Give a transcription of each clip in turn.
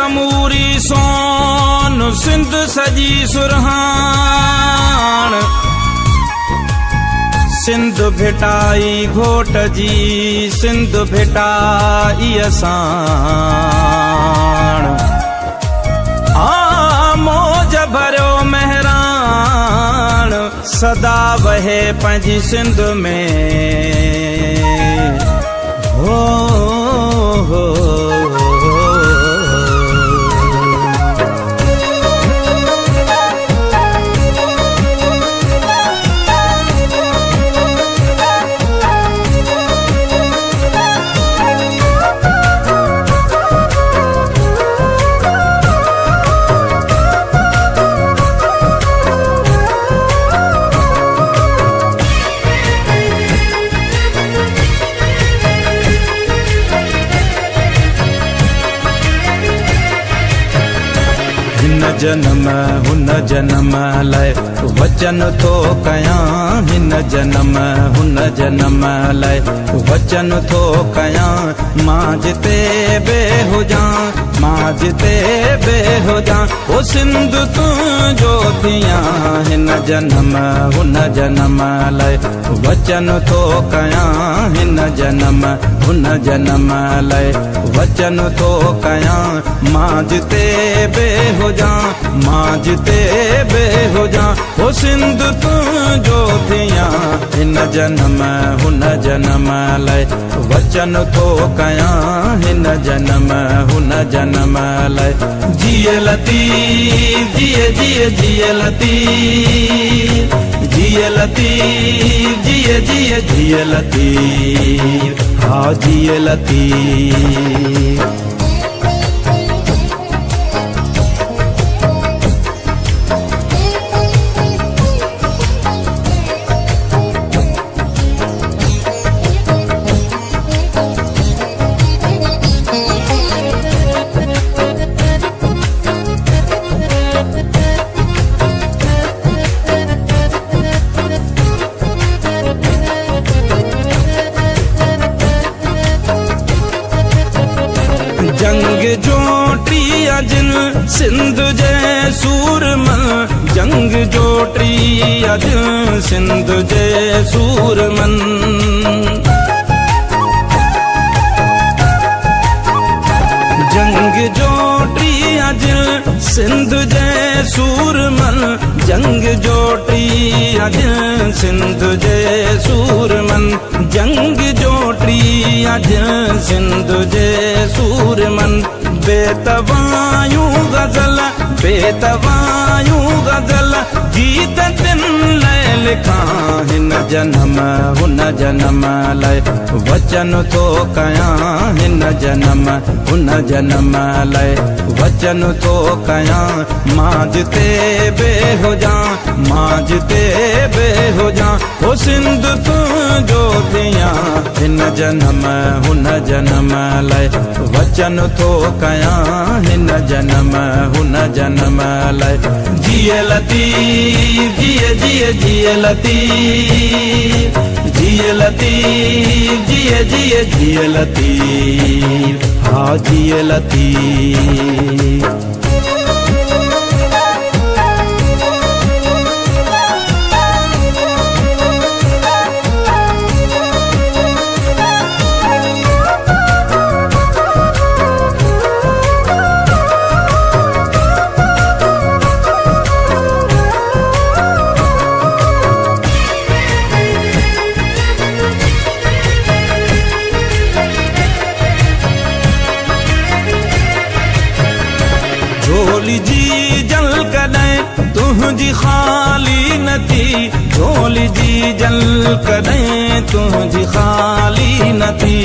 समूरी सोन सिंध सजी सुरहान सिंध भेटाई घोट जी सिंध भेटाई असाण मौज भरियो महरान सदा वहे पंहिंजी सिंध में हो जन्म हुन जन्म लाइ वचन थो कयां हिन जन्म हुन जन्म लाइ वचन थो कयां मां जिते बे हुजां मां जिते बे हुजां ओ सिंध तुंहिंजो थियां हिन जन्म हुन जन्म लाइ वचन थो कयां हिन जन्म हुन जन्म लाइ वचन थो कयां मां जिते बे हुजां मां जिते बे हुजां ओ सिंध तुंहिंजो थियां हिन जन्म हुन जन्म लाइ वचन थो कयां हिन जन्म हुन जन्म लाइ जिए लतीफ़ जिए जिए जिए लतीफ़ जिए लतीफ़ जिए जिए जिए लतीफ़ हा जिए लतीफ़ जंग जोटी अजन सिंध जे सूरमन जंग जोटी अज सिंध जे सूरमन जंग जोटी अज सिंध जे सूरमन जंग जोटी अज सिंध जे सूरमन जंग जोटी अज सिंध जे सूरमन बेतवायूं गज़ल गीत तिन लाइ लिखां हिन जन्म हुन जन्म लाइ वचन थो कयां हिन जन्म हुन जन्म लाइ वचन थो कयां मां जिते बे हुजां मां जिते बे हुजां ओ सिंध तुंहिंजो थियां हिन जन्म हुन जन्म लाइ वचन थो कयां हिन जन्म हुन जन्म लाइ जिए लतीफ़ जिए जिए जिए लतीफ़ जिए लतीफ़ जिए जिए जिए लतीफ़ हा जिए लतीफ़ झोली जी जल कॾहिं तुंहिंजी ख़ाली न थी झोली जी जल कॾहिं तुंहिंजी ख़ाली न थी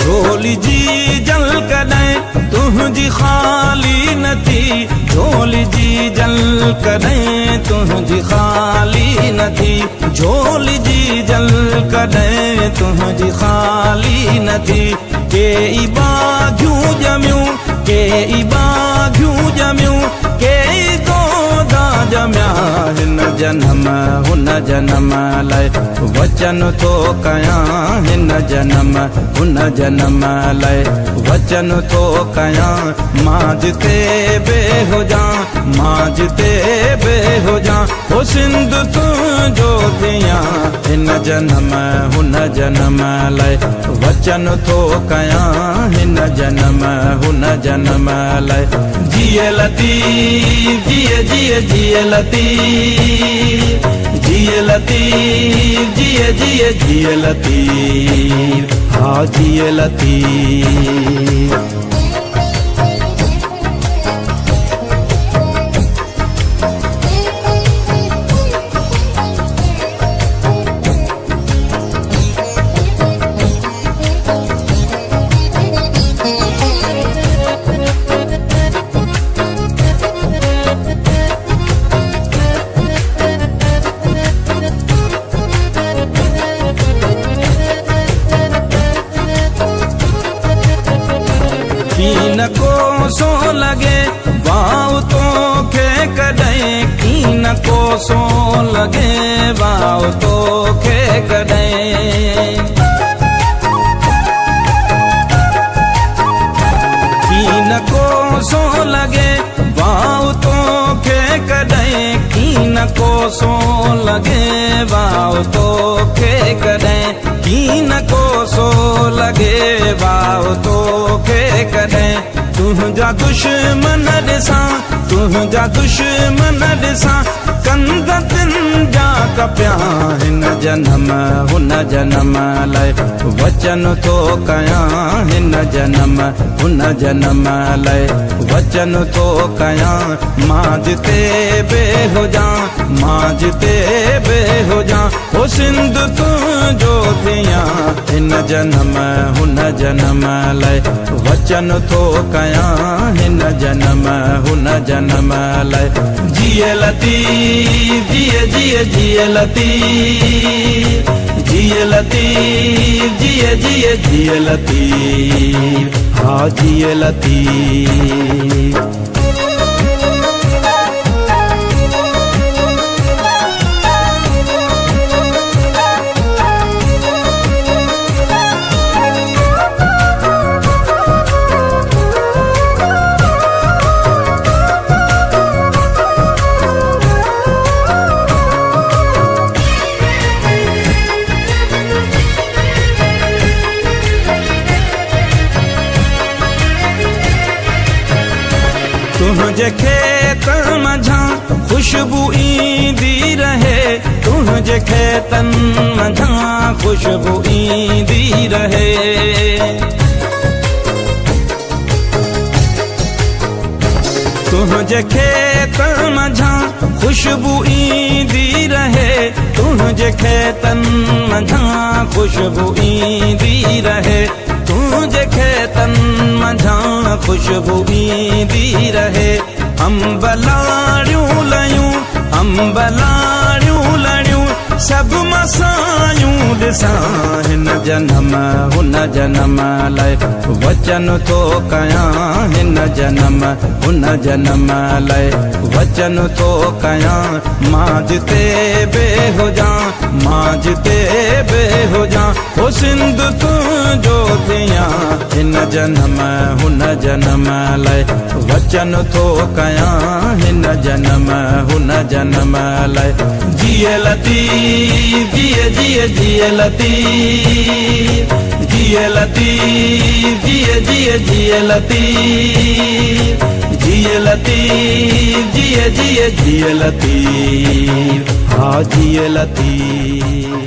झोली जी जल कॾहिं तुंहिंजी ख़ाली न थी झोली जी जल कॾहिं तुंहिंजी ख़ाली न थी झोली जी जल कॾहिं तुंहिंजी ख़ाली न थी के ई बाधियूं ॼमियूं के ई बाधियूं ॼमियूं के ई गोदा ॼमिया हिन जन्म हुन जन्म लाइ वचन थो कयां हिन जन्म हुन जन्म लाइ वचन थो कयां मां जिते बे हुजां मां जिते बे हुजां ओ सिंध तुंहिंजो थियां हिन जन्म हुन जन्म लाइ वचन थो कयां हिन जन्म हुन जन्म लाइ जिए लतीफ़ जिए जिए जिए लतीफ़ जिए लतीफ़ जिए जिए जिए लतीफ़ हाँ जिए लतीफ़। कीन को सो लगे वाव तो खे कॾहिं कीन को सो लगे वाव तो खे कॾहिं कीन को सो लगे वाव तो खे कॾहिं कीन को सो लगे वाव तो खे कॾहिं कीन को सो लगे वाव तो खे कॾहिं तुंहिंजा दुश्मन ॾिसां तुंहिंजा दुश्मन ॾिसां कंद तिन जा कपिया हिन जन्म हुन जन्म लाइ वचन थो कयां हिन जन्म हुन जन्म लाइ वचन थो कयां मां जिते बे हुजां मां जिते बे हुजां ओ सिंध तुंहिंजो थियां हिन जन्म हुन जन्म लाइ वचन थो कयां हिन जन्म हुन जन्म लाइ जिए लतीफ़ जिए जिए जिए लतीफ़ जिए लतीफ़ जिए जिए जिए लतीफ़ हाँ जिए लतीफ़। तुंहिंजे खेतन मंझां खुशबू ईंदी रहे तुंहिंजे खेतन मंझां खुशबू ईंदी रहे तुंहिंजे खेतन मंझां खुशबू ईंदी रहे तुंहिंजे खेतन मंझां खुशबू ईंदी रहे तुंहिंजे खेतन मंझां खुशबू ईंदी रहे अंब लाड़ियूं लयूं अंब लाड़ियूं लड़ियूं सभु मसायूं ॾिसां हिन जन्म हुन जन्म लाइ वचन थो कयां हिन जन्म हुन जन्म लाइ वचन थो कयां मां जिते बे हुजां मां जिते बे हुजां ओ सिंध तुंहिंजो थियां हिन जन्म हुन जन्म लाइ वचन थो कयां हिन जन्म हुन जन्म लाइ जिए लतीफ़ जिए जिए जिए लतीफ़ जिए लतीफ़ जिए जिए जिए लतीफ़ जिए लतीफ़ जिए जिए जिए लतीफ़ हाँ जिए लतीफ़।